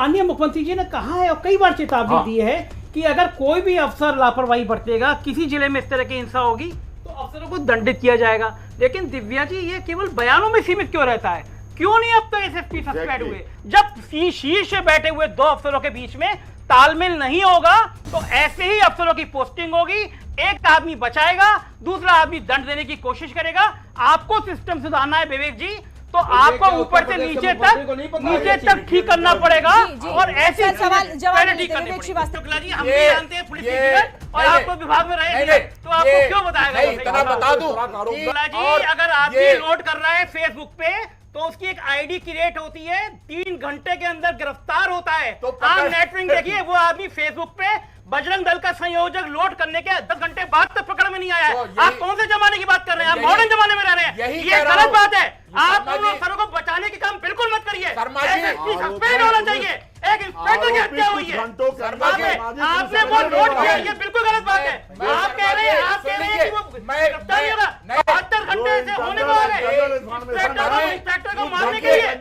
माननीय मुख्यमंत्री जी ने कहा है और कई बार चेतावनी दी है कि अगर कोई भी अफसर लापरवाही बरतेगा, किसी जिले में इस तरह की हिंसा होगी तो अफसरों को दंडित किया जाएगा। लेकिन दिव्या जी, ये केवल बयानों में सीमित क्यों रहता है? क्यों नहीं अब तक एसएसपी सस्पेंड हुए? जब शीर्ष पे बैठे हुए दो अफसरों के बीच में तालमेल नहीं होगा तो ऐसे ही अफसरों की पोस्टिंग होगी, एक आदमी बचाएगा, दूसरा आदमी दंड देने की कोशिश करेगा। आपको सिस्टम सुधारना है विवेक जी, तो आपको ऊपर से नीचे तक ठीक करना पड़ेगा। और ऐसे सवाल जवाब शुक्ला जी, हम भी जानते हैं पुलिस और आप तो विभाग में रहे, तो आपको क्यों बताएगा? बता दूं शुक्ला जी, अगर आदमी लोड कर रहा है फेसबुक पे तो उसकी एक आईडी क्रिएट होती है, 3 घंटे के अंदर गिरफ्तार होता है। आप नेटविंग देखिए, वो आदमी फेसबुक पे बजरंग दल का संयोजक लोड करने के 10 घंटे बाद तक पकड़ में नहीं आया है। आप कौन से जमाने की बात कर रहे हैं? आप मॉडर्न जमाने में रह रहे हैं, ये गलत बात है। आप उन अफसरों को बचाने के काम बिल्कुल मत करिए। एसएसपी सस्पेंड होना चाहिए। एक इंस्पेक्टर की हत्या हुई है, आपने वो लोड किया, ये बिल्कुल गलत बात है। आप कह रहे हैं कि वो गिरफ्तारी होगा, 72 घंटे से होने वाले इंस्पेक्टर को मारने के लिए आप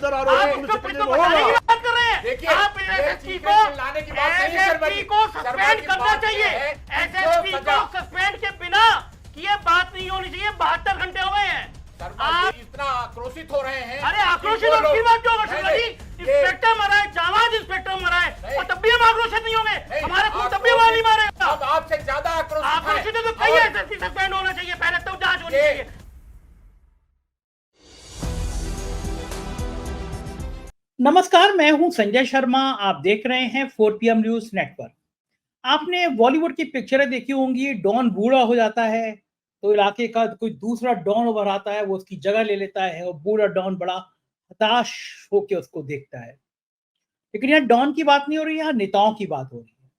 उसको बचाने की बात कर रहे हैं। आप एसएसपी को सस्पेंड करना चाहिए। एसएसपी को सस्पेंड के बिना ये बात नहीं होनी चाहिए। 72 घंटे हो गए हैं, आप इतना आक्रोशित हो रहे हैं। अरे आक्रोशित और की बात क्यों होगा? इंस्पेक्टर मरा है, जाबाज इंस्पेक्टर मरा है, और तब भी हम आक्रोशित नहीं होंगे। हमारे को तब भी वहां नहीं मारेगा। अब आपसे ज्यादा आक्रोशित है तो कई एसएसपी सस्पेंड होना चाहिए, पहले तो जांच होनी चाहिए। नमस्कार, मैं हूं संजय शर्मा। आप देख रहे हैं 4PM न्यूज नेटवर्क। आपने बॉलीवुड की पिक्चरें देखी होंगी, डॉन बूढ़ा हो जाता है तो इलाके का कोई दूसरा डॉन उभर आता है, वो उसकी जगह ले लेता है और बूढ़ा डॉन बड़ा हताश होकर उसको देखता है। लेकिन यहाँ डॉन की बात नहीं हो रही, यहाँ नेताओं की बात हो रही है।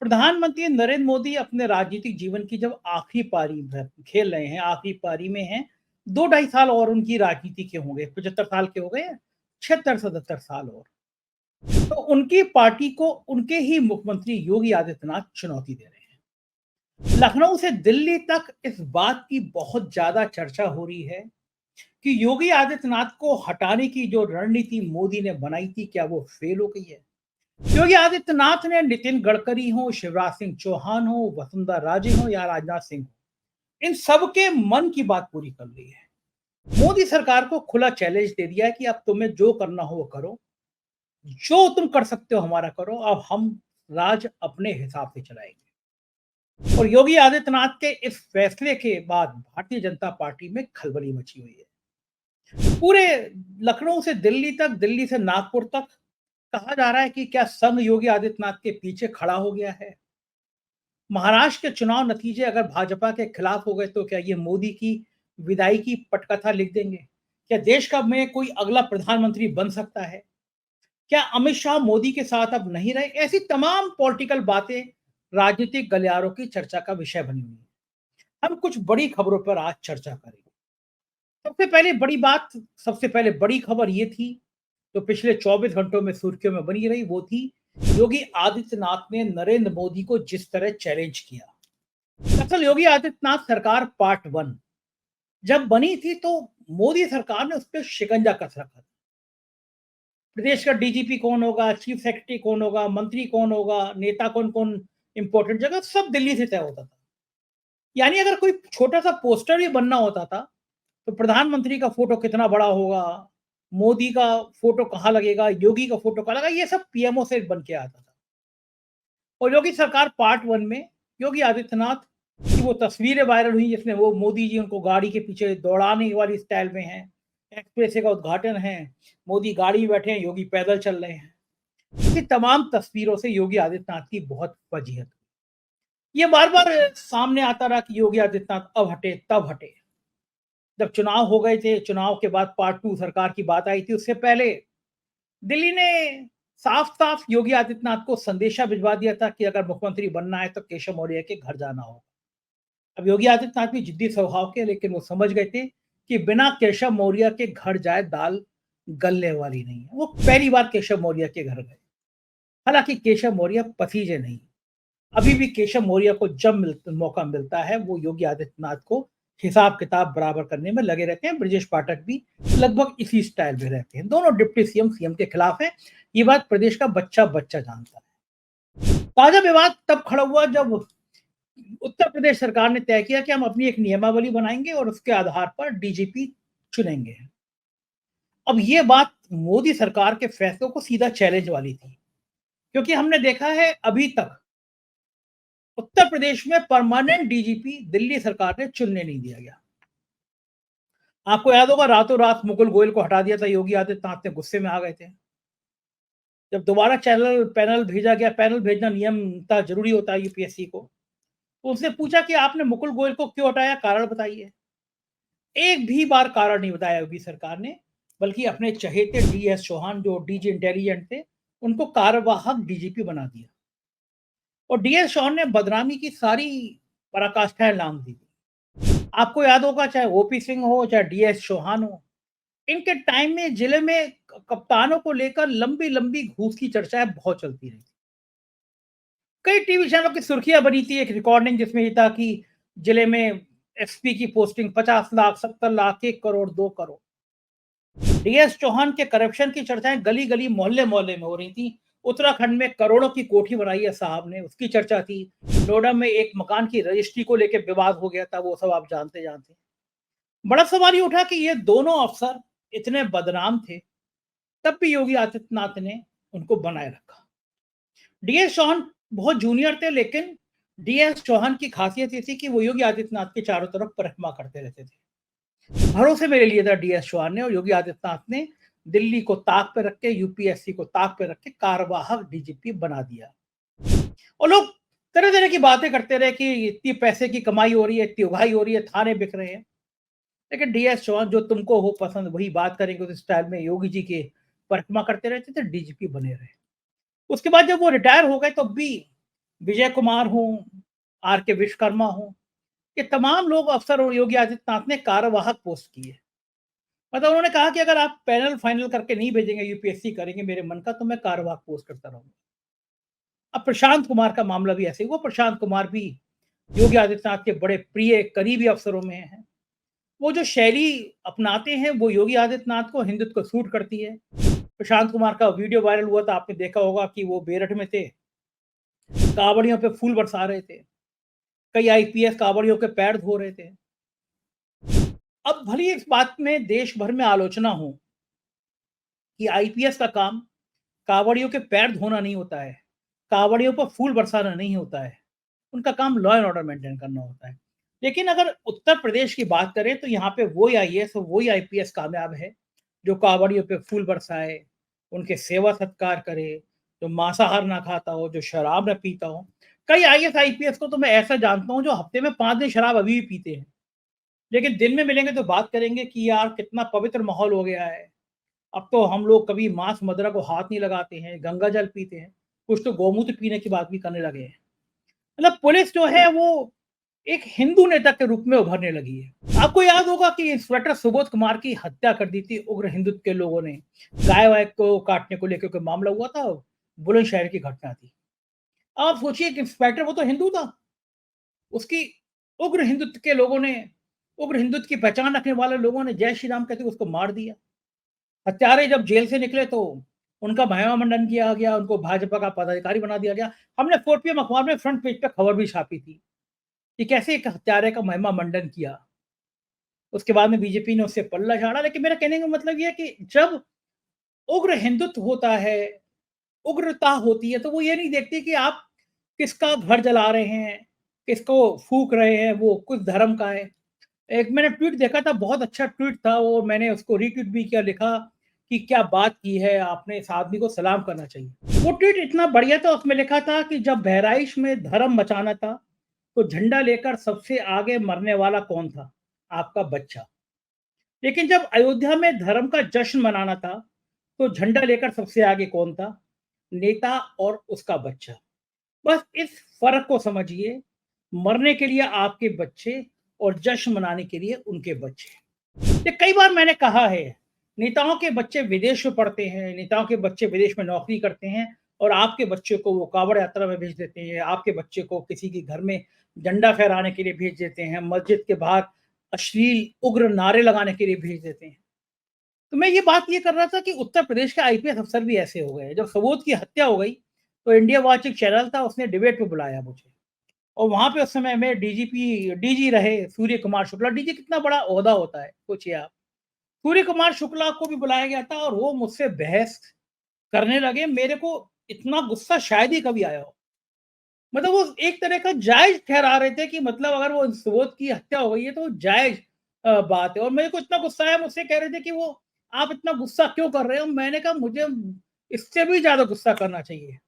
प्रधानमंत्री नरेंद्र मोदी अपने राजनीतिक जीवन की जब आखिरी पारी खेल रहे हैं, आखिरी पारी में हैं, 2-2.5 साल और उनकी राजनीति के होंगे, 75 साल के हो गए, 76-77 साल और, तो उनकी पार्टी को उनके ही मुख्यमंत्री योगी आदित्यनाथ चुनौती दे रहे हैं। लखनऊ से दिल्ली तक इस बात की बहुत ज्यादा चर्चा हो रही है कि योगी आदित्यनाथ को हटाने की जो रणनीति मोदी ने बनाई थी, क्या वो फेल हो गई है? योगी आदित्यनाथ ने नितिन गडकरी हो, शिवराज सिंह चौहान हो, वसुंधरा राजे हो या राजनाथ सिंह हो, इन सबके मन की बात पूरी कर ली है। मोदी सरकार को खुला चैलेंज दे दिया है कि अब तुम्हें जो करना हो वो करो, जो तुम कर सकते हो हमारा करो, अब हम राज अपने हिसाब से चलाएंगे। और योगी आदित्यनाथ के इस फैसले के बाद भारतीय जनता पार्टी में खलबली मची हुई है। पूरे लखनऊ से दिल्ली तक, दिल्ली से नागपुर तक कहा जा रहा है कि क्या संघ योगी आदित्यनाथ के पीछे खड़ा हो गया है? महाराष्ट्र के चुनाव नतीजे अगर भाजपा के खिलाफ हो गए तो क्या ये मोदी की विदाई की पटकथा लिख देंगे? क्या देश का में कोई अगला प्रधानमंत्री बन सकता है? क्या अमित शाह मोदी के साथ अब नहीं रहे? ऐसी तमाम पॉलिटिकल बातें राजनीतिक गलियारों की चर्चा का विषय बनी हुई है। हम कुछ बड़ी खबरों पर आज चर्चा करेंगे। सबसे पहले बड़ी खबर ये थी, तो पिछले 24 घंटों में सुर्खियों में बनी रही, वो थी योगी आदित्यनाथ ने नरेंद्र मोदी को जिस तरह चैलेंज किया। दरअसल योगी आदित्यनाथ सरकार पार्ट 1 जब बनी थी तो मोदी सरकार ने उस पर शिकंजा कस रखा था। प्रदेश का डीजीपी कौन होगा, चीफ सेक्रेटरी कौन होगा, मंत्री कौन होगा, नेता कौन कौन, इंपॉर्टेंट जगह, सब दिल्ली से तय होता था। यानी अगर कोई छोटा सा पोस्टर भी बनना होता था तो प्रधानमंत्री का फोटो कितना बड़ा होगा, मोदी का फोटो कहाँ लगेगा, योगी का फोटो कहाँ लगेगा, ये सब पीएमओ से बन के आता था। और योगी सरकार पार्ट 1 में योगी आदित्यनाथ की वो तस्वीरें वायरल हुई जिसमें वो मोदी जी उनको गाड़ी के पीछे दौड़ाने वाली स्टाइल में है, एक्सप्रेस का उद्घाटन है, मोदी गाड़ी में बैठे हैं, योगी पैदल चल रहे हैं। ये तमाम तस्वीरों से योगी आदित्यनाथ की बहुत फजीहत। ये बार बार सामने आता रहा कि योगी आदित्यनाथ अब हटे तब हटे। जब चुनाव हो गए थे, चुनाव के बाद पार्ट 2 सरकार की बात आई थी, उससे पहले दिल्ली ने साफ साफ योगी आदित्यनाथ को संदेशा भिजवा दिया था कि अगर मुख्यमंत्री बनना है तो केशव मौर्य के घर जाना होगा। अब योगी आदित्यनाथ भी जिद्दी स्वभाव के, लेकिन वो समझ गए थे कि बिना केशव मौर्य के घर जाए दाल गलने वाली नहीं है। वो पहली बार केशव मौर्य के घर गए। हालांकि केशव मौर्य पसीजे नहीं, अभी भी केशव मौर्य को जब मौका मिलता है वो योगी आदित्यनाथ को हिसाब किताब बराबर करने में लगे रहते हैं। ब्रजेश पाठक भी लगभग इसी स्टाइल में रहते हैं। दोनों डिप्टी सीएम के खिलाफ हैं। ये बात प्रदेश का बच्चा जानता है। ताजा विवाद तब खड़ा हुआ जब उत्तर प्रदेश सरकार ने तय किया कि हम अपनी एक नियमावली बनाएंगे और उसके आधार पर डीजीपी चुनेंगे। अब ये बात मोदी सरकार के फैसलों को सीधा चैलेंज वाली थी, क्योंकि हमने देखा है अभी तक उत्तर प्रदेश में परमानेंट डीजीपी दिल्ली सरकार ने चुनने नहीं दिया गया। आपको याद होगा रातों रात मुकुल गोयल को हटा दिया था योगी आदित्यनाथ ने, गुस्से में आ गए थे। जब दोबारा पैनल भेजा गया, पैनल भेजना नियम था, जरूरी होता है यूपीएससी को, तो उसने पूछा कि आपने मुकुल गोयल को क्यों हटाया, कारण बताइए। एक भी बार कारण नहीं बताया योगी सरकार ने, बल्कि अपने चहेते डीएस चौहान जो डीजी इंटेलिजेंट थे उनको कार्यवाहक डीजीपी बना दिया। और डीएस चौहान ने बदनामी की सारी पराकाष्ठाएं लांघ दी। आपको याद होगा चाहे ओपी सिंह हो चाहे डीएस चौहान हो, इनके टाइम में जिले में कप्तानों को लेकर लंबी लंबी घूस की चर्चाएं बहुत चलती रही। कई टीवी चैनलों की सुर्खियां बनी थी एक रिकॉर्डिंग जिसमें ये था कि जिले में एसपी की पोस्टिंग 50 लाख 70 लाख 1 करोड़ 2 करोड़। डीएस चौहान के करप्शन की चर्चाएं गली गली मोहल्ले मोहल्ले में हो रही थी। उत्तराखंड में करोड़ों की कोठी बनाई है साहब ने, उसकी चर्चा थी। नोएडा में एक मकान की रजिस्ट्री को लेकर विवाद हो गया था, वो सब आप जानते बड़ा सवाल ये उठा कि ये दोनों अफसर इतने बदनाम थे, तब भी योगी आदित्यनाथ ने उनको बनाए रखा। डीएस चौहान बहुत जूनियर थे, लेकिन डीएस चौहान की खासियत ये थी कि वो योगी आदित्यनाथ के चारों तरफ परिक्रमा करते रहते थे। भरोसे में ले लिया था डीएस चौहान ने, और योगी आदित्यनाथ ने दिल्ली को ताक पे रख के, यूपीएससी को ताक पे रख के कार्यवाहक डीजीपी बना दिया। और लोग तरह तरह की बातें करते रहे कि इतनी पैसे की कमाई हो रही है, इतनी उगाही हो रही है, थाने बिक रहे हैं। लेकिन डीएस चौहान जो तुमको हो पसंद वही बात करेंगे, उस स्टाइल में योगी जी के परिक्रमा करते रहते थे, डीजीपी बने रहे। उसके बाद जब वो रिटायर हो गए, तो भी विजय कुमार हो, आर के विश्वकर्मा हो, ये तमाम लोग अफसर और योगी आदित्यनाथ ने कार्यवाहक पोस्ट किए। मतलब उन्होंने कहा कि अगर आप पैनल फाइनल करके नहीं भेजेंगे, यूपीएससी करेंगे मेरे मन का, तो मैं कार्यवाहक पोस्ट करता रहूंगा। अब प्रशांत कुमार का मामला भी ऐसे हुआ। प्रशांत कुमार भी योगी आदित्यनाथ के बड़े प्रिय करीबी अफसरों में हैं। वो जो शैली अपनाते हैं वो योगी आदित्यनाथ को, हिंदुत्व को सूट करती है। प्रशांत कुमार का वीडियो वायरल हुआ था, आपने देखा होगा कि वो बेरठ में थे, कावड़ियों पे फूल बरसा रहे थे, कई आईपीएस कावड़ियों के पैर धो रहे थे। अब भली इस बात में देश भर में आलोचना हो कि आईपीएस का काम कावड़ियों के पैर धोना नहीं होता है, कावड़ियों पर फूल बरसाना नहीं होता है, उनका काम लॉ एंड ऑर्डर मेंटेन करना होता है। लेकिन अगर उत्तर प्रदेश की बात करें तो यहाँ पे वही आईएएस और वही आईपीएस कामयाब है जो कावड़ियों पे फूल बरसाए, उनके सेवा सत्कार करे, जो मांसाहार ना खाता हो, जो शराब ना पीता हो। कई आईएएस आईपीएस को तो मैं ऐसा जानता हूँ जो हफ्ते में 5 दिन शराब अभी भी पीते हैं, लेकिन दिन में मिलेंगे तो बात करेंगे कि यार कितना पवित्र माहौल हो गया है, अब तो हम लोग कभी मांस मदिरा को हाथ नहीं लगाते हैं, गंगा जल पीते हैं, कुछ तो गौमूत्र पीने की बात भी करने लगे हैं। मतलब पुलिस जो है वो एक हिंदू नेता के रूप में उभरने लगी है। आपको याद होगा कि इंस्पेक्टर सुबोध कुमार की हत्या कर दी थी उग्र हिंदुत्व के लोगों ने, गाय वाय को काटने को लेकर कोई मामला हुआ था, बुलंदशहर की घटना थी। आप सोचिए कि इंस्पेक्टर वो तो हिंदू था, उसकी उग्र हिंदुत्व के लोगों ने, उग्र हिंदुत्व की पहचान रखने वाले लोगों ने जय श्री राम कहते उसको मार दिया। हत्यारे जब जेल से निकले तो उनका महिमा मंडन किया गया, उनको भाजपा का पदाधिकारी बना दिया गया। हमने 4PM अखबार में फ्रंट पेज पे खबर भी छापी थी कि कैसे एक हत्यारे का महिमा मंडन किया। उसके बाद में बीजेपी ने उससे पल्ला झाड़ा। लेकिन मेरा कहने का मतलब ये है कि जब उग्र हिंदुत्व होता है, उग्रता होती है, तो वो ये नहीं देखती कि आप किसका घर जला रहे हैं, किसको फूक रहे हैं, वो कुछ धर्म का है। एक मैंने ट्वीट देखा था, बहुत अच्छा ट्वीट था वो, मैंने उसको रीट्वीट भी किया, लिखा कि क्या बात की है आपने, इस आदमी को सलाम करना चाहिए। वो ट्वीट इतना बढ़िया था, उसमें लिखा था कि जब बहराइच में धर्म मचाना था तो झंडा लेकर सबसे आगे मरने वाला कौन था? आपका बच्चा। लेकिन जब अयोध्या में धर्म का जश्न मनाना था तो झंडा लेकर सबसे आगे कौन था? नेता और उसका बच्चा। बस इस फर्क को समझिए, मरने के लिए आपके बच्चे और जश्न मनाने के लिए उनके बच्चे। ये कई बार मैंने कहा है, नेताओं के बच्चे विदेश में पढ़ते हैं, नेताओं के बच्चे विदेश में नौकरी करते हैं, और आपके बच्चे को वो कावड़ यात्रा में भेज देते हैं, आपके बच्चे को किसी के घर में झंडा फहराने के लिए भेज देते हैं, मस्जिद के बाहर अश्लील उग्र नारे लगाने के लिए भेज देते हैं। तो मैं ये कर रहा था कि उत्तर प्रदेश के आईपीएस अफसर भी ऐसे हो गए। जब सबूत की हत्या हो गई तो इंडिया वॉच एक चैनल था, उसने डिबेट पे बुलाया मुझे और वहां पे उस समय में डीजी रहे सूर्य कुमार शुक्ला। डीजी कितना बड़ा ओहदा होता है सोचिए आप। सूर्य कुमार शुक्ला को भी बुलाया गया था और वो मुझसे बहस करने लगे। मेरे को इतना गुस्सा शायद ही कभी आया हो। मतलब वो एक तरह का जायज ठहरा रहे थे कि मतलब अगर वो सबूत की हत्या हो गई है तो वो जायज बात है। और मेरे को इतना गुस्सा आया, मुझसे कह रहे थे कि वो आप इतना गुस्सा क्यों कर रहे हो। मैंने कहा मुझे इससे भी ज्यादा गुस्सा करना चाहिए।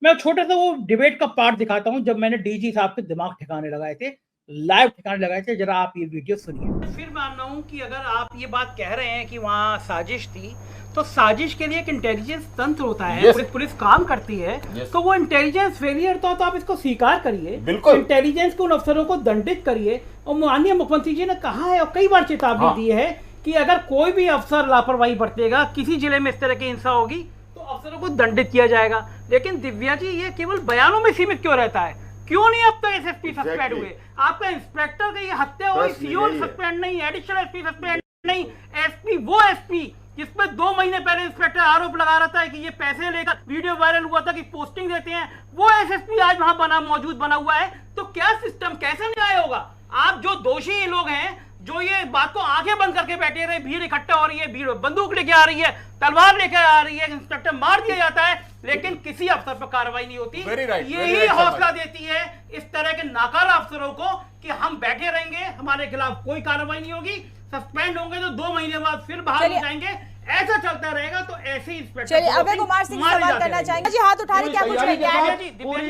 मैं छोटा सा वो डिबेट का पार्ट दिखाता हूँ जब मैंने डीजी साहब के दिमाग ठिकाने लगाए थे, लाइव ठिकाने लगाए थे। जरा आप ये वीडियो सुनिए। फिर मान रहा हूँ कि अगर आप ये बात कह रहे हैं कि वहाँ साजिश थी, तो साजिश के लिए एक इंटेलिजेंस तंत्र होता है। पुलिस काम करती है तो वो इंटेलिजेंस फेलियर तो आप इसको स्वीकार करिए, इंटेलिजेंस के उन अफसरों को दंडित करिए। और माननीय मुख्यमंत्री जी ने कहा है और कई बार चेतावनी दी है कि अगर कोई भी अफसर लापरवाही बरतेगा, किसी जिले में इस तरह की हिंसा होगी तो अफसरों को दंडित किया जाएगा। लेकिन दिव्या जी ये केवल बयानों में सीमित क्यों रहता है? क्यों नहीं अब तक एसएसपी सस्पेंड हुए? आपका इंस्पेक्टर की हत्या हुई, सीओ सस्पेंड नहीं, एडिशनल एसपी सस्पेंड नहीं, एसपी वो एसपी जिसपे 2 महीने पहले इंस्पेक्टर आरोप लगा रहा था कि ये पैसे लेकर वीडियो वायरल हुआ था कि पोस्टिंग देते हैं, वो एसएसपी आज वहां मौजूद बना हुआ है। तो क्या सिस्टम, कैसे न्याय होगा? आप जो दोषी लोग हैं, जो ये बात को आंखें बंद करके बैठे रहे, भीड़ इकट्ठा हो रही है, भीड़ बंदूक लेके आ रही है, तलवार लेके आ रही है, इंस्पेक्टर मार दिया जाता है, लेकिन किसी अफसर पर कार्रवाई नहीं होती। यही हौसला देती है इस तरह के नाकारा अफसरों को कि हम बैठे रहेंगे, हमारे खिलाफ कोई कार्रवाई नहीं होगी, सस्पेंड होंगे तो 2 महीने बाद फिर बाहर हो जाएंगे। ऐसा चलता रहेगा तो ऐसे ही इंस्पेक्टर। चलिए अभय कुमार सिंह सवाल करना चाहेंगे जी, हाथ उठा रहे, क्या कुछ कहेंगे?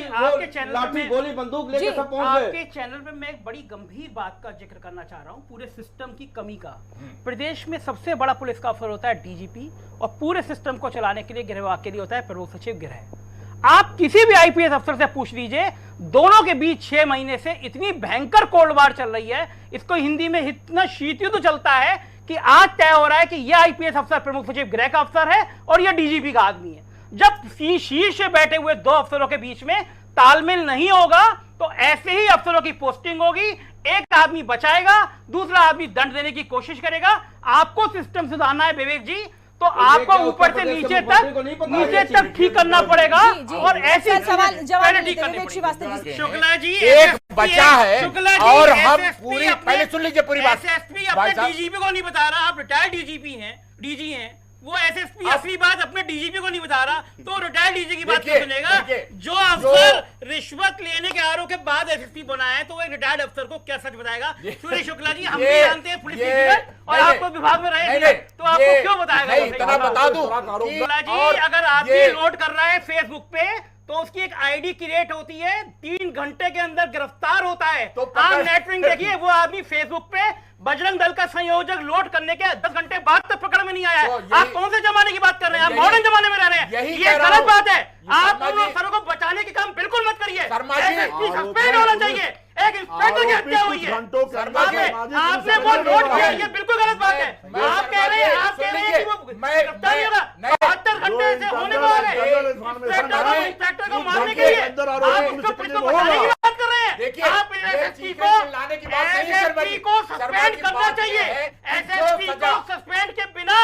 आपके चैनल पे गोली बंदूक लेके सब पहुंच गए। आपके चैनल पे मैं एक बड़ी गंभीर बात का जिक्र करना चाह रहा हूं, पूरे सिस्टम की कमी का। प्रदेश में सबसे बड़ा पुलिस का अफसर होता है डीजीपी और पूरे सिस्टम को चलाने के लिए गृह विभाग के लिए होता है प्रमुख सचिव गृह। आप किसी भी आईपीएस अफसर से पूछ लीजिए, दोनों के बीच 6 महीने से इतनी भयंकर कोल्ड वार चल रही है, इसको हिंदी में इतना शीत युद्ध चलता है कि आज तय हो रहा है कि यह आईपीएस अफसर प्रमुख सचिव गृह का अफसर है और यह डीजीपी का आदमी है। जब शीर्ष बैठे हुए 2 अफसरों के बीच में तालमेल नहीं होगा तो ऐसे ही अफसरों की पोस्टिंग होगी, एक आदमी बचाएगा, दूसरा आदमी दंड देने की कोशिश करेगा। आपको सिस्टम सुधारना है विवेक जी, तो आपको ऊपर से नीचे तक ठीक करना पड़ेगा। और ऐसे सवाल जवाब शुक्ला जी एक बचा है और हम पूरी, पहले सुन लीजिए पूरी बात। एसएसपी अपने डीजीपी को नहीं बता रहा, आप रिटायर्ड डीजीपी हैं, डीजी हैं, वो एसएसपी असली बात अपने डीजीपी को नहीं बता रहा, तो रिटायर्ड डीजी की बात क्यों सुनेगा? जो अफसर रिश्वत लेने के आरोप के बाद एसएसपी बना है तो एक रिटायर्ड अफसर को क्या सच बताएगा? सूर्य शुक्ला जी, हम भी जानते हैं पुलिस और आपको विभाग में रहे तो आपको क्यों बताएगा? बता दूं शुक्ला जी, अगर आदमी लोड कर रहा है फेसबुक पे तो उसकी एक आईडी क्रिएट होती है, 3 घंटे के अंदर गिरफ्तार होता है। तो आप नेटविंग देखिए, वो आदमी फेसबुक पे बजरंग दल का संयोजक लोड करने के 10 घंटे बाद तक पकड़ में नहीं आया है। आप कौन से जमाने की बात कर रहे हैं? आप मॉडर्न जमाने में रह रहे हैं, ये गलत बात है। आप उन अफसरों को बचाने के काम बिल्कुल मत करिए। सस्पेंड होना चाहिए। एक इंस्पेक्टर की हत्या हुई है, आपने वो नोट किया, ये बिल्कुल गलत बात है। आप कह रहे हैं कि वो गिरफ्तारी होगा, 72 घंटे से होने वाले इंस्पेक्टर को मारने के लिए आप उसको पुलिस को बचाने की बात कर रहे हैं। आप एसएसपी को सस्पेंड करना चाहिए। एसएसपी को सस्पेंड के बिना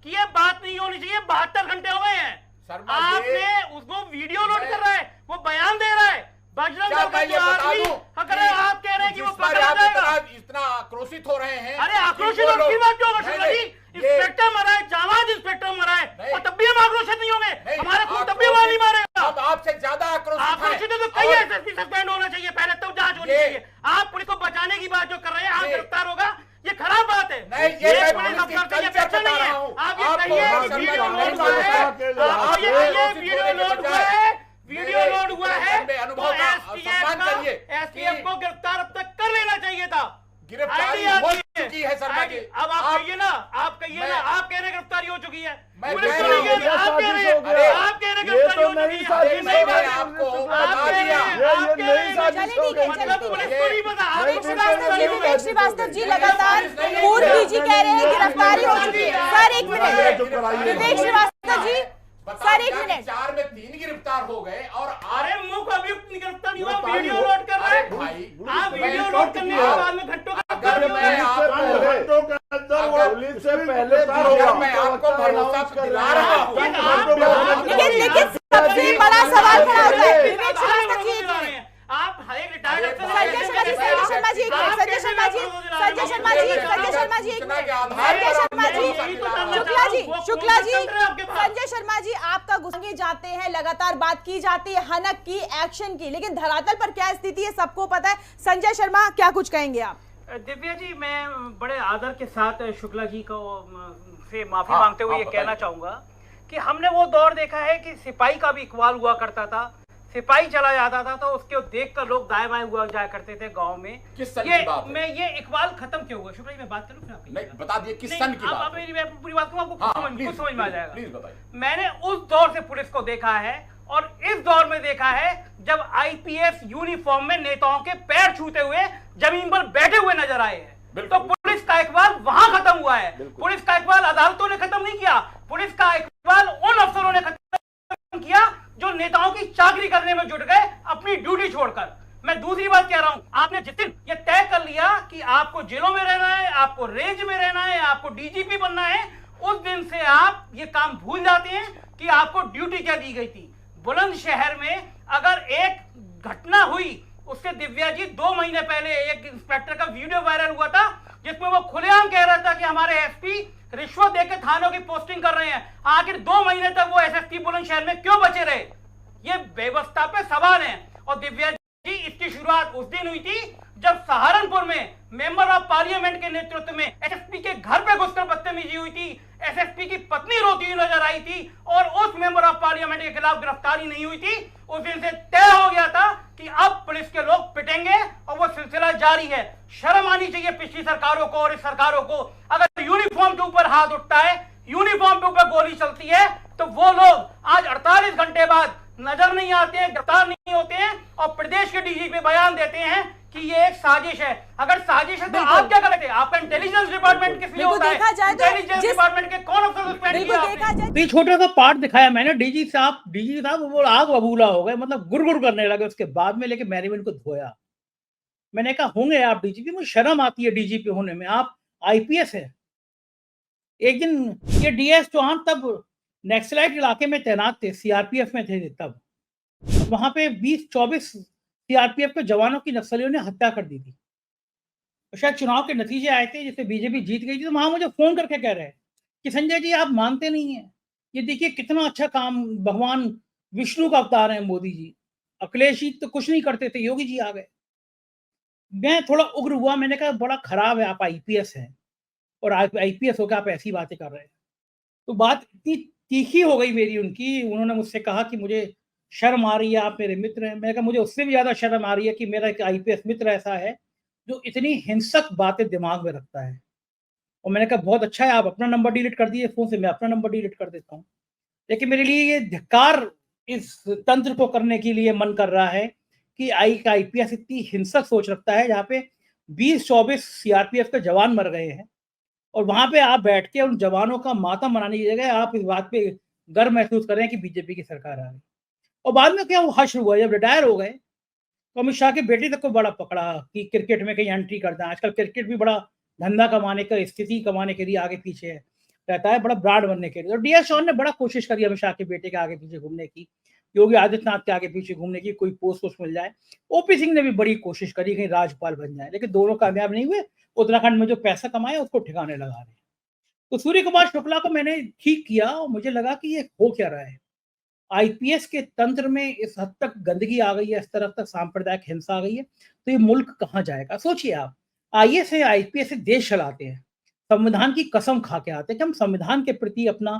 की ये बात नहीं होनी चाहिए। 72 घंटे हो गए हैं, आपने उसको वीडियो लोड कर रहा है, वो बयान दे रहा है। बजरंग दल का जो आदमी, अगर आप कह रहे हैं कि वो पकड़ा जाएगा, इतना आक्रोशित हो रहे हैं। अरे आक्रोशित और की बात क्यों होगा शुक्ला जी? इंस्पेक्टर मरा है, जाबाज इंस्पेक्टर मरा है, और तब भी हम आक्रोशित नहीं होंगे। हमारे खून तब भी वहां नहीं मारेगा। अब आपसे ज्यादा आक्रोशित है तो कई एसएसपी सस्पेंड होना चाहिए, पहले तब जांच होनी चाहिए। आप पुलिस को बचाने की बात जो कर रहे हैं, आप गिरफ्तार होगा, ये खराब बात है। ये पुलिस अफसर का ये पैसा नहीं है। आप ये कहिए वीडियो लोड हुआ है, आप ये कहिए वीडियो लोड हुआ है, वीडियो लोड हुआ है, तो एसटीएफ को गिरफ्तार अब तक कर लेना चाहिए था। गिरफ्तारी हो चुकी है शर्मा जी। अब आप कहिए ना, आप कह रहे गिरफ्तारी हो चुकी है, पुलिस को नहीं कह रही, आप कह रहे गिरफ्तारी हो चुकी है। मैंने आपको बता दिया, मतलब पुलिस को नहीं पता। विवेक श्रीवास्तव जी लगातार पूर्व डीजी कह रहे हैं गिरफ्तारी हो चुकी है। सर एक मिनट, विवेक श्रीवास्तव जी, सर एक मिनट। 4 में 3 गिरफ्तार हो गए और अरे मुख्य अभियुक्त गिरफ्तार नहीं हुआ, वीडियो लोड कर रहे हैं भाई। आप वीडियो लोड करने के बाद में घंटों का मैं आपको भरोसा दिला रहा हूं। लेकिन सबसे बड़ा सवाल खड़ा होता है विवेक श्रीवास्तव जी, आप एक रिटायर्ड अफसर संजय शर्मा जी, संजय शर्मा जी, संजय शर्मा जी, संजय शर्मा जी, संजय शर्मा जी, संजय शर्मा जी, शुक्ला जी, शुक्ला जी, संजय शर्मा जी, आपका गुस्सा जाते हैं, लगातार बात की जाती है हनक की, एक्शन की, लेकिन धरातल पर क्या स्थिति है सबको पता है। संजय शर्मा, क्या कुछ कहेंगे आप? दिव्या जी, मैं बड़े आदर के साथ शुक्ला जी को से माफी मांगते हुए ये कहना चाहूंगा कि हमने वो दौर देखा है कि सिपाही का भी इकबाल हुआ करता था, सिपाही चला जाता था तो उसके देखकर लोग दाएं बाएं हुआ जाया करते थे गांव में। किस सन की बात है? मैं ये इकबाल खत्म क्यों हुआ? शुक्ला जी, मैं बात करूं फिर आप नहीं बता दिए किस सन की बात आप मेरी पूरी बात कहूं, आपको कुछ समझ में आ जाएगा। प्लीज बताइए। मैंने उस दौर से पुलिस को देखा है और इस दौर में देखा है जब आईपीएस यूनिफॉर्म में नेताओं के पैर छूते हुए जमीन पर बैठे हुए नजर आए हैं। तो पुलिस का इकबाल वहां खत्म हुआ है। पुलिस का इकबाल अदालतों ने खत्म नहीं किया, पुलिस का इकबाल उन अफसरों ने खत्म किया जो नेताओं की चाकरी करने में जुट गए अपनी ड्यूटी छोड़कर। मैं दूसरी बात कह रहा हूं, आपने जिस दिन ये तय कर लिया कि आपको जेलों में रहना है, आपको रेंज में रहना है, आपको डीजीपी बनना है, उस दिन से आप ये काम भूल जाते हैं कि आपको ड्यूटी क्या दी गई थी। बुलंदशहर में अगर एक घटना हुई, उससे दिव्या जी 2 महीने पहले एक इंस्पेक्टर का वीडियो वायरल हुआ था जिसमें वो खुलेआम कह रहा था कि हमारे एसपी रिश्वत देकर थानों की पोस्टिंग कर रहे हैं। आखिर 2 महीने तक वो एसएसपी बुलंदशहर में क्यों बचे रहे? ये व्यवस्था पे सवाल है। और दिव्या जी, इसकी शुरुआत उस दिन हुई थी जब सहारनपुर में मेंबर ऑफ पार्लियामेंट के नेतृत्व में एसएसपी के घर पे घुसकर बदतमीजी हुई थी, एसएसपी की पत्नी रोती हुई नजर आई थी और उस मेंबर ऑफ पार्लियामेंट के खिलाफ गिरफ्तारी नहीं हुई थी। उस दिन से तय हो गया था कि अब पुलिस के लोग पिटेंगे और वो सिलसिला जारी है। शर्म आनी चाहिए पिछली सरकारों को और इस सरकारों को। अगर यूनिफॉर्म के ऊपर हाथ उठता है, यूनिफॉर्म के ऊपर गोली चलती है, तो वो लोग आज 48 घंटे बाद नजर नहीं आते हैं, गिरफ्तार नहीं होते हैं और प्रदेश के डीजीपी बयान देते हैं कि ये एक साजिश है। अगर साजिश है तो आप क्या करते हैं? आपका इंटेलिजेंस डिपार्टमेंट किस लिए होता है? इंटेलिजेंस डिपार्टमेंट के कौन अफसर सस्पेंड किया आपने? ये छोटा सा पार्ट दिखाया मैंने, डीजी साहब वो आग बबूला हो गए, मतलब गुड़गुड़ करने लगे उसके बाद में, लेके मैंने भी उनको धोया। मैंने कहा होंगे आप डीजीपी, मुझे शर्म आती है डीजीपी होने में, आप आईपीएस है। एक दिन ये डीएस चौहान तब नक्सलाइट इलाके में तैनात थे, सीआरपीएफ में थे तब, वहां पे 20-24 सीआरपीएफ के जवानों की नक्सलियों ने हत्या कर दी थी। शायद चुनाव के नतीजे आए थे जिससे बीजेपी जीत गई थी, तो वहां मुझे फोन करके कह रहे हैं कि संजय जी आप मानते नहीं है, ये देखिए कितना अच्छा काम, भगवान विष्णु का अवतार है मोदी जी, अखिलेश जी तो कुछ नहीं करते थे, योगी जी आ गए। मैं थोड़ा उग्र हुआ, मैंने कहा बड़ा खराब है, आप आईपीएस हैं और आईपीएस होकर आप ऐसी बातें कर रहे हैं। तो बात इतनी तीखी हो गई मेरी उनकी, उन्होंने मुझसे कहा कि मुझे शर्म आ रही है, आप मेरे मित्र हैं। मैंने कहा मुझे उससे भी ज्यादा शर्म आ रही है कि मेरा एक आईपीएस मित्र ऐसा है जो इतनी हिंसक बातें दिमाग में रखता है। और मैंने कहा बहुत अच्छा है, आप अपना नंबर डिलीट कर दिए फोन से, मैं अपना नंबर डिलीट कर देता हूँ। लेकिन मेरे लिए ये धिक्कार इस तंत्र को करने के लिए मन कर रहा है कि आईपीएस इतनी हिंसक सोच रखता है, जहाँ पे 20-24 सीआरपीएफ के जवान मर गए हैं और वहां पे आप बैठ के उन जवानों का मातम मनाने की जगह आप इस बात पे गर्व महसूस करें कि बीजेपी की सरकार आ गई। और बाद में क्या वो हश्र हुआ, जब रिटायर हो गए तो अमित शाह की बेटी तक को बड़ा पकड़ा कि क्रिकेट में कहीं एंट्री करता है। आजकल क्रिकेट भी बड़ा धंधा कमाने का, स्थिति कमाने के लिए आगे पीछे रहता है, बड़ा ब्रांड बनने के लिए। और डीएस चौहान ने बड़ा कोशिश करी अमित शाह के बेटे के आगे पीछे घूमने की, योगी आदित्यनाथ के आगे पीछे घूमने की, कोई पोस्ट मिल जाए। ओपी सिंह ने भी बड़ी कोशिश करी कहीं राज्यपाल बन जाए, लेकिन दोनों कामयाब नहीं हुए। उत्तराखंड में जो पैसा कमाया उसको ठिकाने लगा रहे। तो सूर्य कुमार शुक्ला को मैंने ठीक किया और मुझे लगा कि ये हो क्या रहा है, आईपीएस के तंत्र में इस हद तक गंदगी आ गई है, इस तरफ तक सांप्रदायिक हिंसा आ गई है, तो ये मुल्क कहाँ जाएगा? सोचिए आप, आईएएस से आईपीएस से देश चलाते हैं, संविधान की कसम खा के आते हैं कि हम संविधान के प्रति अपना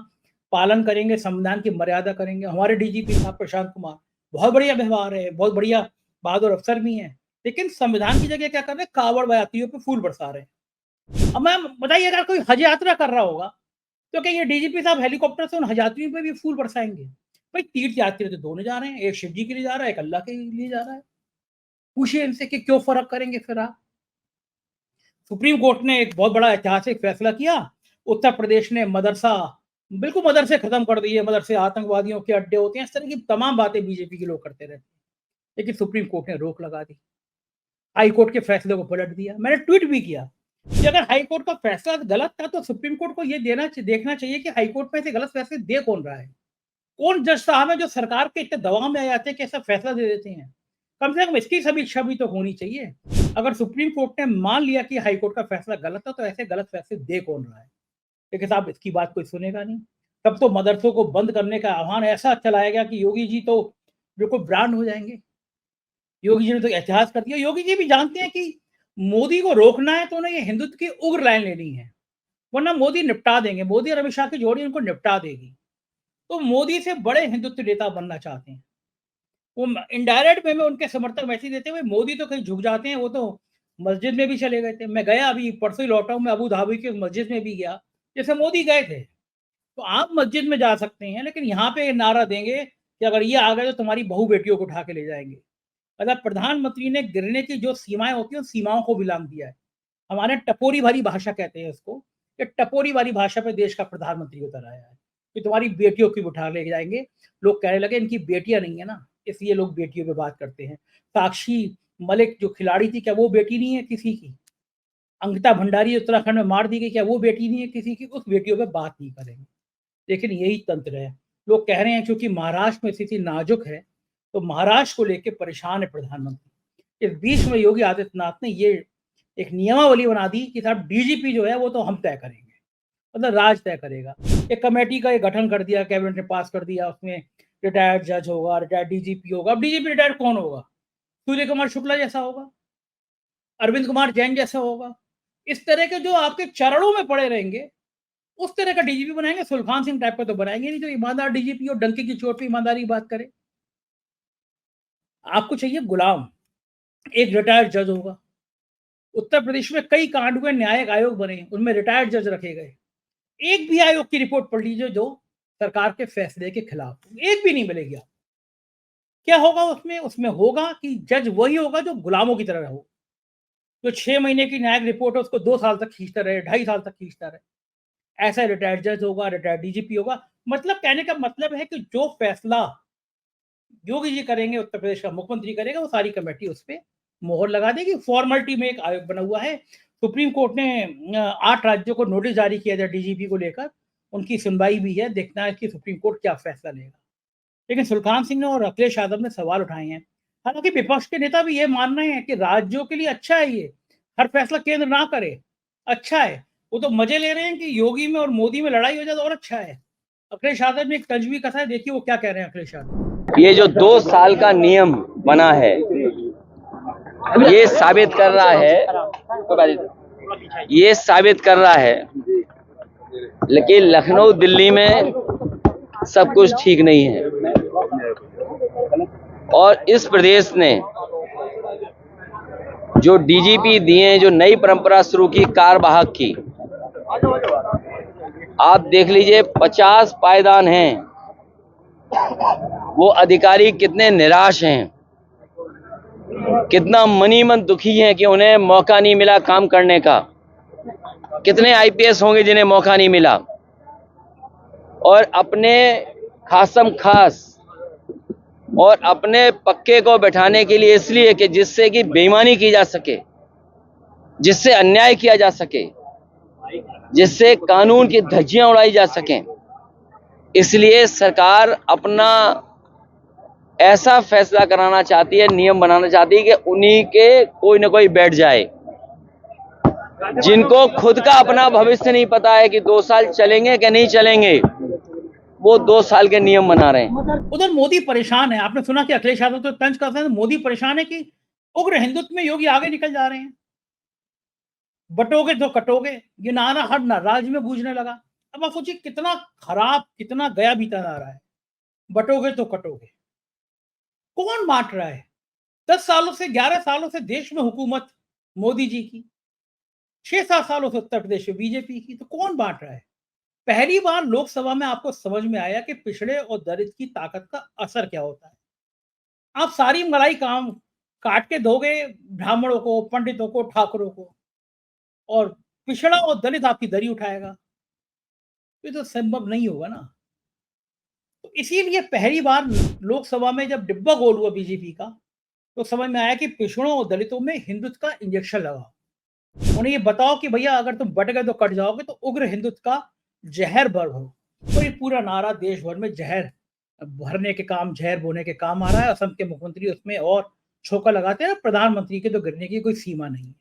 पालन करेंगे, संविधान की मर्यादा करेंगे। हमारे डीजीपी साहब प्रशांत कुमार बहुत बढ़िया व्यवहार है, बहुत बढ़िया बहादुर अफसर भी हैं, लेकिन संविधान की जगह क्या कर रहे हैं, कावड़ यात्रियों पे फूल बरसा रहे हैं। अब मैं बताइए, अगर कोई हज यात्रा कर रहा होगा तो क्या ये डीजीपी साहब हेलीकॉप्टर से उन हज यात्रियों पे भी फूल बरसाएंगे? भाई तीर्थ यात्री तो दोनों जा रहे हैं, एक शिव जी के लिए जा रहा है, एक अल्लाह के लिए जा रहा है। पूछिए इनसे कि क्यों फर्क करेंगे फिर आप। सुप्रीम कोर्ट ने एक बहुत बड़ा ऐतिहासिक फैसला किया, उत्तर प्रदेश ने मदरसा, बिल्कुल मदरसे खत्म कर दिए, मदरसे आतंकवादियों के अड्डे होते हैं, इस तरह की तमाम बातें बीजेपी के लोग करते रहते हैं, लेकिन सुप्रीम कोर्ट ने रोक लगा दी, हाई कोर्ट के फैसले को पलट दिया। मैंने ट्वीट भी किया कि अगर हाई कोर्ट का फैसला गलत था तो सुप्रीम कोर्ट को ये देखना चाहिए कि हाई कोर्ट में से गलत फैसले दे कौन रहा है। कौन जज साहब है जो सरकार के इतने दबाव में आ जाते हैं कि ऐसा फैसला दे देते हैं। कम से कम इसकी समीक्षा भी तो होनी चाहिए। अगर सुप्रीम कोर्ट ने मान लिया कि हाई कोर्ट का फैसला गलत था तो ऐसे गलत फैसले दे कौन रहा है। लेकिन साहब इसकी बात कोई सुनेगा नहीं। तब तो मदरसों को बंद करने का आह्वान ऐसा चलाया गया कि योगी जी तो बिल्कुल ब्रांड हो जाएंगे। योगी जी ने तो इतिहास कर दिया। योगी जी भी जानते हैं कि मोदी को रोकना है तो उन्हें ये हिंदुत्व की उग्र लाइन लेनी है, वरना मोदी निपटा देंगे। मोदी और अमित शाह की जोड़ी उनको निपटा देगी। तो मोदी से बड़े हिंदुत्व नेता बनना चाहते हैं। वो इनडायरेक्ट वे में उनके समर्थक मैसेज देते हुए मोदी तो कहीं झुक जाते हैं। वो तो मस्जिद में भी चले गए थे। मैं गया अभी परसों ही लौटा हूं, मैं अबू धाबी की मस्जिद में भी गया जैसे मोदी गए थे। तो आप मस्जिद में जा सकते हैं, लेकिन यहाँ पे नारा देंगे कि अगर ये आ गए तो तुम्हारी बहू बेटियों को उठा के ले जाएंगे। मतलब प्रधानमंत्री ने गिरने की जो सीमाएं होती हैं उन सीमाओं को भी लांघ दिया है। हमारे टपोरी भरी भाषा कहते हैं इसको, कि टपोरी वाली भाषा पे देश का प्रधानमंत्री उतर आया है कि तुम्हारी बेटियों की उठा ले जाएंगे। लोग कहने लगे इनकी बेटियां नहीं है ना, इसलिए लोग बेटियों पे बात करते हैं। साक्षी मलिक जो खिलाड़ी थी, क्या वो बेटी नहीं है किसी की? अंकिता भंडारी उत्तराखंड में मार दी गई, क्या वो बेटी नहीं है किसी की? उस बेटियों पे बात नहीं करेंगे। लेकिन यही तंत्र है। लोग कह रहे हैं क्योंकि महाराष्ट्र में स्थिति नाजुक है तो महाराष्ट्र को लेकर परेशान है प्रधानमंत्री। इस बीच में योगी आदित्यनाथ ने ये एक नियमावली बना दी कि साहब डीजीपी जो है वो तो हम तय करेंगे, मतलब राज तय करेगा। एक कमेटी का एक गठन कर दिया, कैबिनेट ने पास कर दिया। उसमें रिटायर्ड जज होगा, रिटायर्ड डीजीपी होगा। अब डीजीपी रिटायर्ड कौन होगा? सूर्य कुमार शुक्ला जैसा होगा, अरविंद कुमार जैन जैसा होगा। इस तरह के जो आपके चरणों में पड़े रहेंगे उस तरह का डीजीपी बनाएंगे। सुल्तान सिंह टाइप का तो बनाएंगे नहीं जो ईमानदार डीजीपी और डंके की चोट पे ईमानदारी बात करे। आपको चाहिए गुलाम। एक रिटायर्ड जज होगा। उत्तर प्रदेश में कई कांड हुए, न्यायिक आयोग बने, उनमें रिटायर्ड जज रखे गए। एक भी आयोग की रिपोर्ट पढ़ लीजिए जो सरकार के फैसले के खिलाफ, एक भी नहीं मिलेगी। आप क्या होगा उसमें? उसमें होगा कि जज वही होगा जो गुलामों की तरह हो, जो 6 महीने की न्यायिक रिपोर्ट है उसको 2 साल तक खींचता रहे, 2.5 साल तक खींचता रहे। ऐसा रिटायर्ड जज होगा, रिटायर्ड डीजीपी होगा। मतलब कहने का मतलब है कि जो फैसला योगी जी करेंगे, उत्तर प्रदेश का मुख्यमंत्री करेगा, वो सारी कमेटी उस पर मोहर लगा देगी। फॉर्मेलिटी में एक आयोग बना हुआ है। सुप्रीम कोर्ट ने 8 राज्यों को नोटिस जारी किया था डीजीपी को लेकर। उनकी सुनवाई भी है, देखना है कि सुप्रीम कोर्ट क्या फैसला लेगा। लेकिन सुल्तान सिंह ने और अखिलेश यादव ने सवाल उठाए हैं। हालांकि विपक्ष के नेता भी ये मान रहे हैं कि राज्यों के लिए अच्छा है, ये हर फैसला केंद्र ना करे, अच्छा है। वो तो मजे ले रहे हैं कि योगी में और मोदी में लड़ाई हो जाए तो और अच्छा है। अखिलेश यादव ने एक तंज भी कहा है, देखिए वो क्या कह रहे हैं अखिलेश यादव। ये जो 2 साल का नियम बना है ये साबित कर रहा है लेकिन लखनऊ दिल्ली में सब कुछ ठीक नहीं है और इस प्रदेश ने जो डीजीपी दिए, जो नई परंपरा शुरू की कार्यवाहक की, आप देख लीजिए 50 पायदान हैं। वो अधिकारी कितने निराश हैं, कितना मनी मन दुखी हैं कि उन्हें मौका नहीं मिला काम करने का। कितने आईपीएस होंगे जिन्हें मौका नहीं मिला और अपने खासम खास और अपने पक्के को बैठाने के लिए, इसलिए कि जिससे कि बेईमानी की जा सके, जिससे अन्याय किया जा सके, जिससे कानून की धज्जियां उड़ाई जा सकें, इसलिए सरकार अपना ऐसा फैसला कराना चाहती है, नियम बनाना चाहती है कि उन्हीं के कोई ना कोई बैठ जाए जिनको खुद का अपना भविष्य नहीं पता है कि 2 साल चलेंगे कि नहीं चलेंगे, वो 2 साल के नियम बना रहे हैं। उधर मोदी परेशान है। आपने सुना कि अखिलेश यादव तो तंज करते हैं, मोदी परेशान है कि उग्र हिंदुत्व में योगी आगे निकल जा रहे हैं। बटोगे तो कटोगे, ये नारा हर राज्य में गूंजने लगा। अब आप सोचिए कितना खराब, कितना गया बीता नारा है। बटोगे तो कटोगे, कौन बांट रहा है? 10 सालों से, 11 सालों से देश में हुकूमत मोदी जी की, 6-7 सालों से उत्तर प्रदेश में बीजेपी की, तो कौन बांट रहा है? पहली बार लोकसभा में आपको समझ में आया कि पिछड़े और दलित की ताकत का असर क्या होता है। आप सारी मलाई काम काट के दोगे ब्राह्मणों को, पंडितों को, ठाकुरों को, और पिछड़ा और दलित आपकी दरी उठाएगा। ये तो संभव नहीं होगा ना। तो इसीलिए पहली बार लोकसभा में जब डिब्बा गोल हुआ बीजेपी का, तो समझ में आया कि पिछड़ों और दलितों में हिंदुत्व का इंजेक्शन लगा। उन्हें ये बताओ कि भैया अगर तुम बट गए तो कट जाओगे, तो उग्र हिंदुत्व का जहर भरो। तो ये पूरा नारा देश भर में जहर भरने के काम, जहर बोने के काम आ रहा है। असम के मुख्यमंत्री उसमें और छोका लगाते हैं, प्रधानमंत्री के तो गिरने की कोई सीमा नहीं है।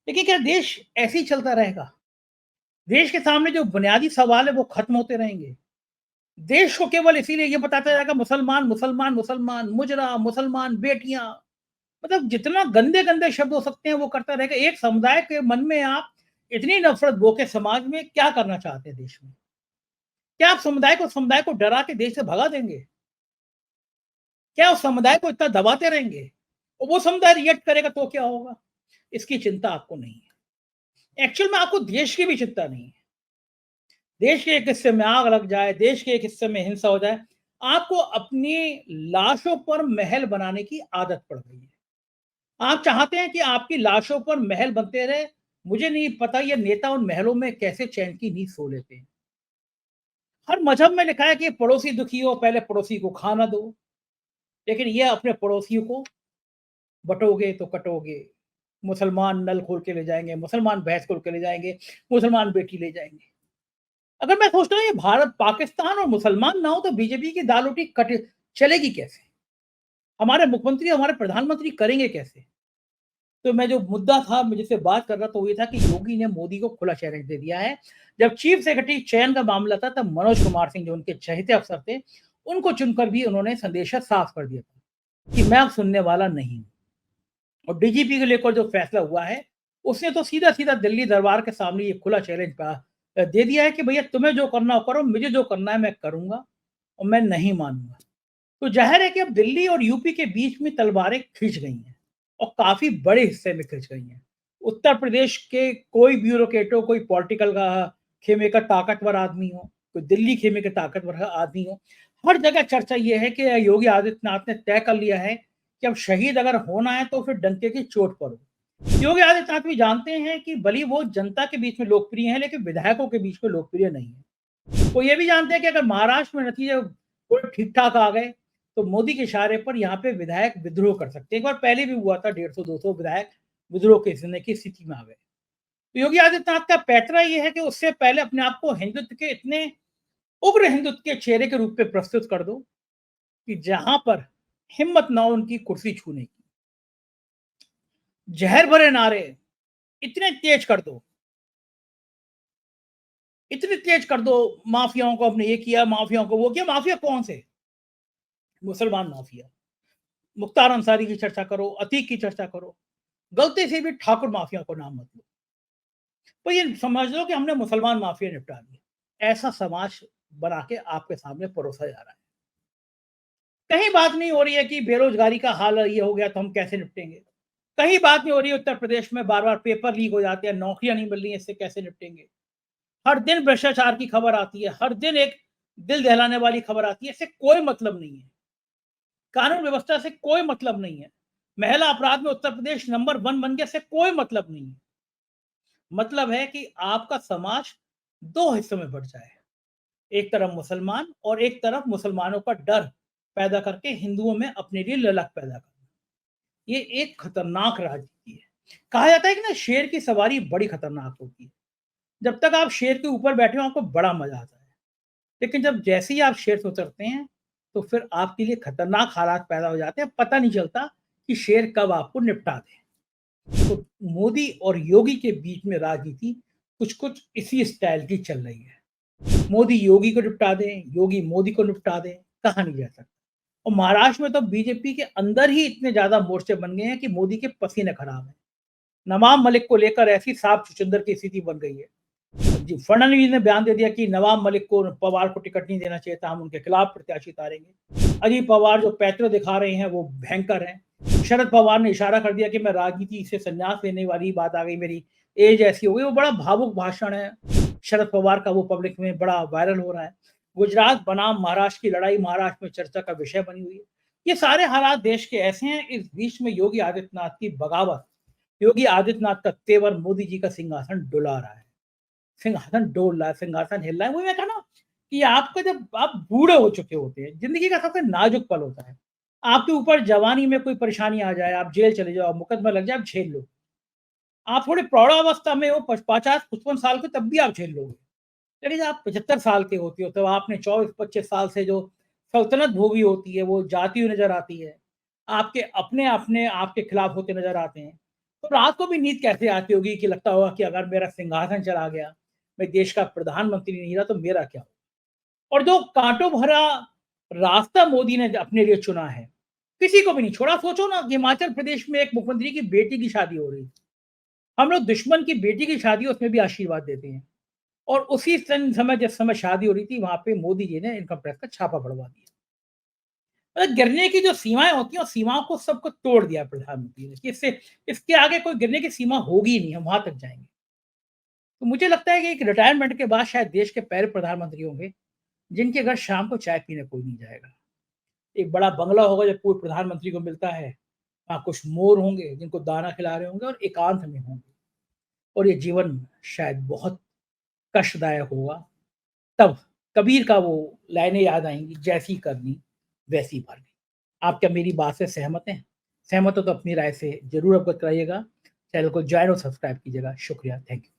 लेकिन क्या देश ऐसे ही चलता रहेगा? देश के सामने जो बुनियादी सवाल है वो खत्म होते रहेंगे? देश को केवल इसीलिए ये बताता जाएगा मुसलमान, मुसलमान, मुसलमान, मुजरा, मुसलमान, बेटियां, मतलब जितना गंदे-गंदे शब्द हो सकते हैं वो करता रहेगा। एक समुदाय के मन में आप इतनी नफ़रत बो के समाज में क्या करना चाहते हैं देश में? क्या आप समुदाय को डरा के देश से भगा देंगे? क्या उस समुदाय को इतना दबाते रहेंगे? और वो समुदाय रिएक्ट करेगा तो क्या होगा? इसकी चिंता आपको नहीं है। एक्चुअल में आपको देश की भी चिंता नहीं है। देश के एक हिस्से में आग लग जाए, देश के एक हिस्से में हिंसा हो जाए, आपको अपनी लाशों पर महल बनाने की आदत पड़ गई है। आप चाहते हैं कि आपकी लाशों पर महल बनते रहे। मुझे नहीं पता ये नेता उन महलों में कैसे चैन की नींद सो लेते हैं। हर मजहब में लिखा है कि पड़ोसी दुखी हो, पहले पड़ोसी को खाना दो, लेकिन ये अपने पड़ोसियों को बटोगे तो कटोगे। मुसलमान नल खोल के ले जाएंगे, मुसलमान भैंस खोल के ले जाएंगे, मुसलमान बेटी ले जाएंगे। अगर मैं सोचता हूँ ये भारत पाकिस्तान और मुसलमान ना हो तो बीजेपी की दाल रोटी कट चलेगी कैसे? हमारे मुख्यमंत्री, हमारे प्रधानमंत्री करेंगे कैसे? तो मैं जो मुद्दा था, मैं जिससे बात कर रहा था वो ये था कि योगी ने मोदी को खुला चैलेंज दे दिया है। जब चीफ सेक्रेटरी चयन का मामला था तब मनोज कुमार सिंह जो उनके चहेते अफसर थे, उनको चुनकर भी उन्होंने संदेशा साफ कर दिया था कि मैं अब सुनने वाला नहीं हूँ। और डीजीपी को लेकर जो फैसला हुआ है, उसने तो सीधा-सीधा दिल्ली दरबार के सामने ये खुला चैलेंज दे दिया है कि भैया तुम्हें जो करना हो करो, मुझे जो करना है मैं करूँगा और मैं नहीं मानूँगा। तो ज़ाहिर है कि अब दिल्ली और यूपी के बीच में तलवारें खिंच गई हैं और काफ़ी बड़े हिस्से में खिंच गई हैं। उत्तर प्रदेश के कोई ब्यूरोक्रेट हो, कोई पॉलिटिकल का खेमे का ताकतवर आदमी हो, कोई दिल्ली खेमे के ताकतवर आदमी हो, हर जगह चर्चा ये है कि योगी आदित्यनाथ ने तय कर लिया है कि अब शहीद अगर होना है तो फिर डंके की चोट पर हो। योगी आदित्यनाथ भी जानते हैं कि भले वो जनता के बीच में लोकप्रिय हैं, लेकिन विधायकों के बीच में लोकप्रिय नहीं है। वो ये भी जानते हैं कि अगर महाराष्ट्र में नतीजे थोड़े ठीक-ठाक आ गए, तो मोदी के इशारे पर यहाँ पे विधायक विद्रोह कर सकते हैं। एक बार पहले भी हुआ था, 150-200 विधायक विद्रोह करने की स्थिति में आ गए। तो योगी आदित्यनाथ का पैंतरा ये है कि उससे पहले अपने आप को हिंदुत्व के इतने उग्र हिंदुत्व के चेहरे के रूप में प्रस्तुत कर दो कि जहां पर हिम्मत ना हो उनकी कुर्सी छूने की। जहर भरे नारे इतने तेज कर दो, इतने तेज कर दो, माफियाओं को आपने ये किया, माफियाओं को वो किया। माफिया कौन से? मुसलमान माफिया। मुख्तार अंसारी की चर्चा करो, अतीक की चर्चा करो, गलती से भी ठाकुर माफिया को नाम मत लो। तो ये समझ लो कि हमने मुसलमान माफिया निपटा दिया। ऐसा समाज बना के आपके सामने परोसा जा रहा है। कहीं बात नहीं हो रही है कि बेरोजगारी का हाल ये हो गया तो हम कैसे निपटेंगे। कहीं बात नहीं हो रही है उत्तर प्रदेश में बार बार पेपर लीक हो जाते हैं, नौकरियां नहीं मिल रही है, इससे कैसे निपटेंगे। हर दिन भ्रष्टाचार की खबर आती है, हर दिन एक दिल दहलाने वाली खबर आती है, इससे कोई मतलब नहीं है। कानून व्यवस्था से कोई मतलब नहीं है। महिला अपराध में उत्तर प्रदेश नंबर 1 बन गया, से कोई मतलब नहीं है। मतलब है कि आपका समाज दो हिस्सों में बढ़ जाए, एक तरफ मुसलमान और एक तरफ मुसलमानों का डर पैदा करके हिंदुओं में अपने लिए ललक पैदा करना। ये एक खतरनाक राजनीति है। कहा जाता है कि ना शेर की सवारी बड़ी खतरनाक होती है। जब तक आप शेर के ऊपर बैठे हो आपको बड़ा मजा आता है, लेकिन जब जैसे ही आप शेर से उतरते हैं तो फिर आपके लिए खतरनाक हालात पैदा हो जाते हैं। पता नहीं चलता कि शेर कब आपको निपटा दे। तो मोदी और योगी के बीच में राजनीति कुछ कुछ इसी स्टाइल की चल रही है। मोदी योगी को निपटा दें, योगी मोदी को निपटा दें, कहा नहीं जा सकता। और महाराष्ट्र में तो बीजेपी के अंदर ही इतने ज्यादा मोर्चे बन गए हैं कि मोदी के पसीने खराब हैं। नवाब मलिक को लेकर ऐसी साफ चुचंदर की स्थिति बन गई है। जी फडणवीस ने बयान दे दिया कि नवाब मलिक को, पवार को टिकट नहीं देना चाहिए था, हम उनके खिलाफ प्रत्याशी उतारेंगे। अजीत पवार जो पैतरे दिखा रहे हैं वो भयंकर हैं। शरद पवार ने इशारा कर दिया कि मैं राजनीति से संन्यास लेने वाली बात आ गई, मेरी एज ऐसी हो गई। वो बड़ा भावुक भाषण है शरद पवार का, वो पब्लिक में बड़ा वायरल हो रहा है। गुजरात बनाम महाराष्ट्र की लड़ाई महाराष्ट्र में चर्चा का विषय बनी हुई है। ये सारे हालात देश के ऐसे हैं। इस बीच में योगी आदित्यनाथ की बगावत, योगी आदित्यनाथ का तेवर मोदी जी का सिंहासन डुला रहा है। सिंहासन डोल रहा है, सिंहासन हिल रहा है। वो मैं कहा ना कि आपका जब आप बूढ़े हो चुके होते हैं, जिंदगी का सबसे नाजुक पल होता है, आपके ऊपर जवानी में कोई परेशानी आ जाए, आप जेल चले जाओ, मुकदमा लग जाए, आप झेल लो। आप थोड़े प्रौढ़ावस्था में हो, 50-55 साल के, तब भी आप झेल लोगे। लेकिन आप 75 साल के होते हो, तो आपने 24-25 साल से जो सल्तनत भोगी होती है वो जाती हुई नजर आती है, आपके अपने आपके खिलाफ होते नजर आते हैं। तो रात को भी नींद कैसे आती होगी कि लगता होगा कि अगर मेरा सिंहासन चला गया, मैं देश का प्रधानमंत्री नहीं रहा, तो मेरा क्या हो। और जो कांटों भरा रास्ता मोदी ने अपने लिए चुना है, किसी को भी नहीं छोड़ा। सोचो ना, हिमाचल प्रदेश में एक मुख्यमंत्री की बेटी की शादी हो रही है, हम लोग दुश्मन की बेटी की शादी उसमें भी आशीर्वाद देते हैं, और उसी समय जिस समय शादी हो रही थी, वहां पे मोदी जी ने इनकम टैक्स का छापा पड़वा दिया। मतलब गिरने की जो सीमाएं होती हैं, उस सीमाओं को सबको तोड़ दिया प्रधानमंत्री ने, कि इससे इसके आगे कोई गिरने की सीमा होगी ही नहीं, हम वहां तक जाएंगे। तो मुझे लगता है कि एक रिटायरमेंट के बाद शायद देश के पहले प्रधानमंत्री होंगे जिनके घर शाम को चाय पीने कोई नहीं जाएगा। एक बड़ा बंगला होगा जो पूर्व प्रधानमंत्री को मिलता है, वहां कुछ मोर होंगे जिनको दाना खिला रहे होंगे और एकांत में होंगे, और ये जीवन शायद बहुत कष्टदायक होगा। तब कबीर का वो लाइनें याद आएंगी, जैसी करनी वैसी भरनी। आप क्या मेरी बात से सहमत हैं? सहमत हो तो अपनी राय से जरूर अवगत कराइएगा। चैनल को ज्वाइन और सब्सक्राइब कीजिएगा। शुक्रिया, थैंक यू।